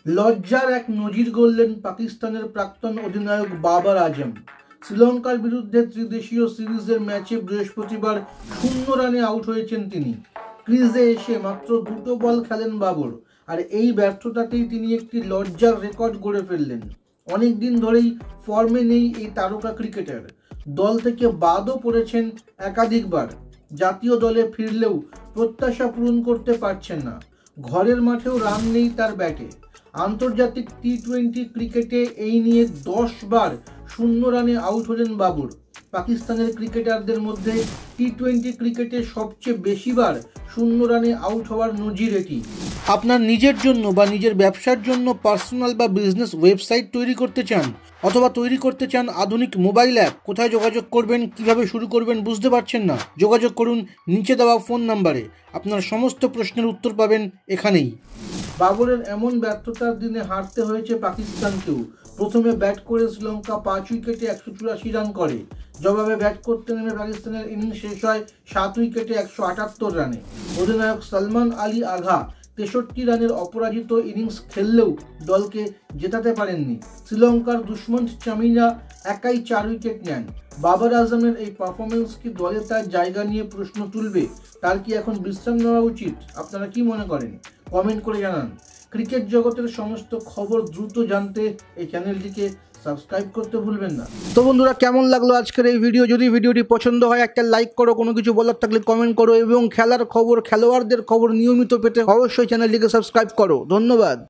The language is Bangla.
লজ্জার এক নজির গড়লেন পাকিস্তানের প্রাক্তন অধিনায়ক বাবর আজম। শ্রীলঙ্কার বিরুদ্ধে ত্রিদেশীয় সিরিজের ম্যাচে বৃহস্পতিবার 0 রানে আউট হয়েছেন তিনি। ক্রিজে এসে মাত্র 2 বল খেলেন বাবর, আর এই ব্যর্থতাতেই তিনি একটি লজ্জার রেকর্ড গড়ে ফেললেন। অনেক দিন ধরেই ফর্মে নেই এই তারকা ক্রিকেটার। দল থেকে বাদও পড়েছেন একাধিকবার। জাতীয় দলে ফিরলেও প্রত্যাশা পূরণ করতে পারছেন না। ঘরের মাঠেও রান নেই তার ব্যাটে। আন্তর্জাতিক টি-20 ক্রিকেটে এই নিয়ে 10 বার 0 রানে আউট হলেন বাবর। পাকিস্তানের ক্রিকেটারদের মধ্যে টি-20 ক্রিকেটে সবচেয়ে বেশিবার 0 রানে আউট হওয়ার নজির এটি। আপনার নিজের জন্য বা নিজের ব্যবসার জন্য পার্সোনাল বা বিজনেস ওয়েবসাইট তৈরি করতে চান, অথবা তৈরি করতে চান আধুনিক মোবাইল অ্যাপ, কোথায় যোগাযোগ করবেন, কিভাবে শুরু করবেন বুঝতে পারছেন না? যোগাযোগ করুন নিচে দেওয়া ফোন নাম্বারে। আপনার সমস্ত প্রশ্নের উত্তর পাবেন এখানেই। বাবরের এমন ব্যর্থতার দিনে হারতে হয়েছে পাকিস্তানকেও। প্রথমে ব্যাট করে শ্রীলঙ্কা 5 উইকেটে 184 রান করে। জবাবে ব্যাট করতে নেমে পাকিস্তানের ইনিংস শেষ হয় 7 উইকেটে 178 রানে। অধিনায়ক সলমান আলী আগা 63 রানের অপরাজিত ইনিংস খেললেও দলকে জেতাতে পারেননি। শ্রীলঙ্কার দুষ্মন্ত চামিরা একাই 4 উইকেট নেন। বাবর আজমের এই পারফরমেন্স কি দলে তার জায়গা নিয়ে প্রশ্ন তুলবে? তার কি এখন বিশ্রাম নেওয়া উচিত? আপনারা কি মনে করেন? কমেন্ট করে জানান। ক্রিকেট জগতের সমস্ত খবর দ্রুত জানতে এই চ্যানেলটিকে সাবস্ক্রাইব করতে ভুলবেন না। তো বন্ধুরা, কেমন লাগলো আজকের এই ভিডিও? যদি ভিডিওটি পছন্দ হয় একটা লাইক করো, কোনো কিছু বলার থাকলে কমেন্ট করো, এবং খেলার খবর, খেলোয়াড়দের খবর নিয়মিত পেতে অবশ্যই চ্যানেলটিকে সাবস্ক্রাইব করো। ধন্যবাদ।